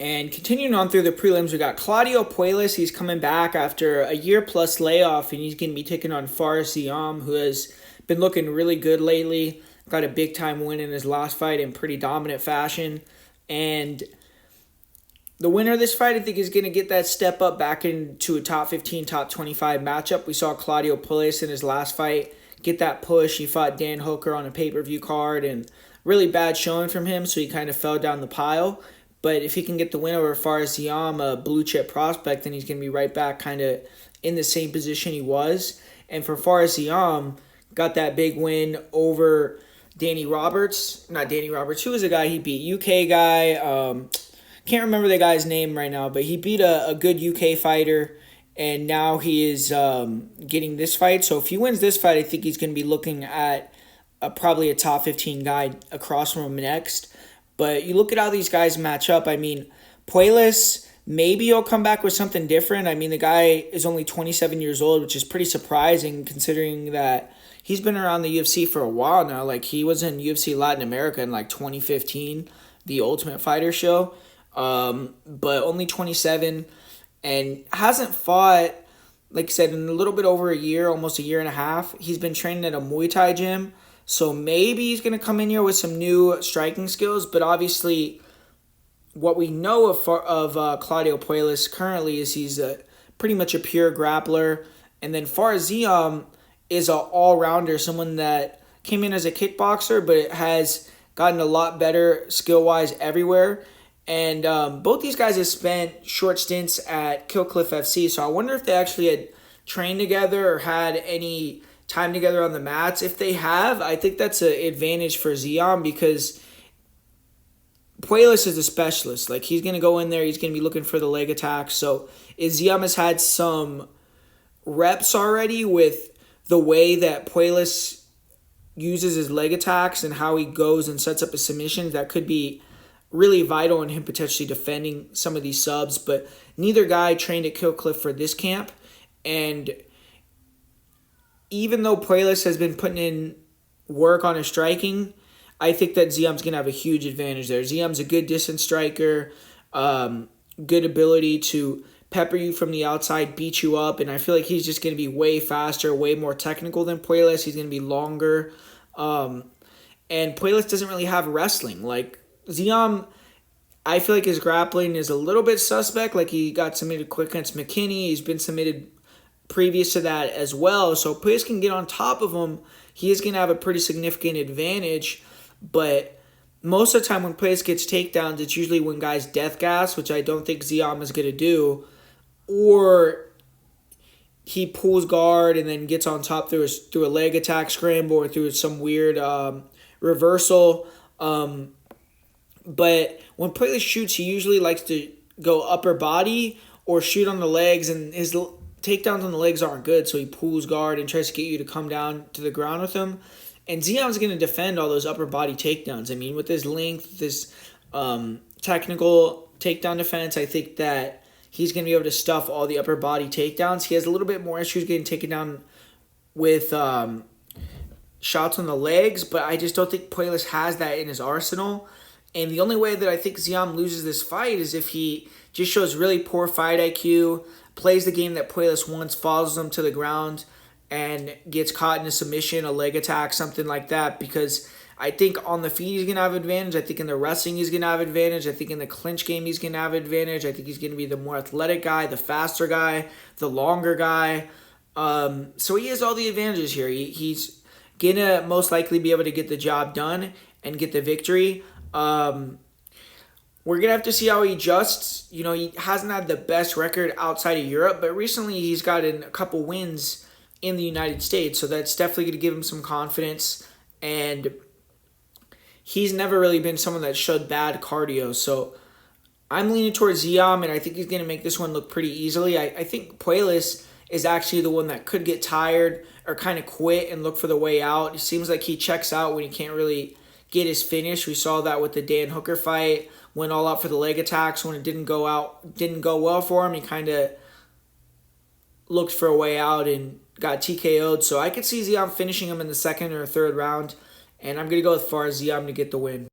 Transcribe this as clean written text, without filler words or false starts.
And continuing on through the prelims, we got Claudio Puelles. He's coming back after a year plus layoff, and he's going to be taking on Ziam, who has been looking really good lately. Got a big time win in his last fight in pretty dominant fashion. And the winner of this fight, I think, is going to get that step up back into a top 15, top 25 matchup. We saw Claudio Puelles in his last fight get that push. He fought Dan Hooker on a pay-per-view card, and really bad showing from him, so he kind of fell down the pile. But if he can get the win over Ziam, a blue chip prospect, then he's going to be right back kind of in the same position he was. And for Ziam, got that big win over Danny Roberts. Not Danny Roberts. Who was the guy he beat? UK guy. Can't remember the guy's name right now, but he beat a good UK fighter, and now he is getting this fight. So if he wins this fight, I think he's going to be looking at probably a top 15 guy across from him next. But you look at how these guys match up. I mean, Puelles, maybe he'll come back with something different. I mean, the guy is only 27 years old, which is pretty surprising considering that he's been around the UFC for a while now. Like, he was in UFC Latin America in, like, 2015, the Ultimate Fighter show. But only 27 and hasn't fought, like I said, in a little bit over a year, almost a year and a half. He's been training at a Muay Thai gym. So maybe he's going to come in here with some new striking skills, but obviously what we know of Claudio Puelles currently is he's pretty much a pure grappler. And then Ziam is an all-rounder, someone that came in as a kickboxer, but has gotten a lot better skill-wise everywhere. And both these guys have spent short stints at Kill Cliff FC, so I wonder if they actually had trained together or had any time together on the mats. If they have, I think that's an advantage for Ziam because Puelles is a specialist. Like, he's going to go in there, he's going to be looking for the leg attacks. So if Ziam has had some reps already with the way that Puelles uses his leg attacks and how he goes and sets up his submissions, that could be really vital in him potentially defending some of these subs. But neither guy trained at Kill Cliff for this camp, and even though Puelles has been putting in work on his striking, I think that Ziam's going to have a huge advantage there. Ziam's a good distance striker, good ability to pepper you from the outside, beat you up, and I feel like he's just going to be way faster, way more technical than Puelles. He's going to be longer, and Puelles doesn't really have wrestling. Like, Ziam, I feel like his grappling is a little bit suspect. Like, he got submitted quick against McKinney. He's been submitted previous to that as well. So Puelles can get on top of him. He is going to have a pretty significant advantage. But most of the time when Puelles gets takedowns, it's usually when guys death gas, which I don't think Ziam is going to do. Or he pulls guard and then gets on top through a leg attack scramble or through some weird reversal. But when Puelles shoots, he usually likes to go upper body or shoot on the legs, and his takedowns on the legs aren't good, so he pulls guard and tries to get you to come down to the ground with him. And Ziam's going to defend all those upper body takedowns. I mean, with his length, this technical takedown defense, I think that he's going to be able to stuff all the upper body takedowns. He has a little bit more issues getting taken down with shots on the legs, but I just don't think Puelles has that in his arsenal. And the only way that I think Ziam loses this fight is if he just shows really poor fight IQ, plays the game that Puelles wants, follows him to the ground, and gets caught in a submission, a leg attack, something like that. Because I think on the feet he's going to have advantage. I think in the wrestling he's going to have advantage. I think in the clinch game he's going to have advantage. I think he's going to be the more athletic guy, the faster guy, the longer guy. So he has all the advantages here. He's going to most likely be able to get the job done and get the victory. We're going to have to see how he adjusts. You know, he hasn't had the best record outside of Europe, but recently he's gotten a couple wins in the United States, so that's definitely going to give him some confidence. And he's never really been someone that showed bad cardio, so I'm leaning towards Ziam, and I think he's going to make this one look pretty easily. I think Puelles is actually the one that could get tired or kind of quit and look for the way out. It seems like he checks out when he can't really get his finish. We saw that with the Dan Hooker fight. Went all out for the leg attacks. When it didn't go well for him, he kind of looked for a way out and got TKO'd. So I could see Ziam finishing him in the second or third round, and I'm going to go with Ziam to get the win.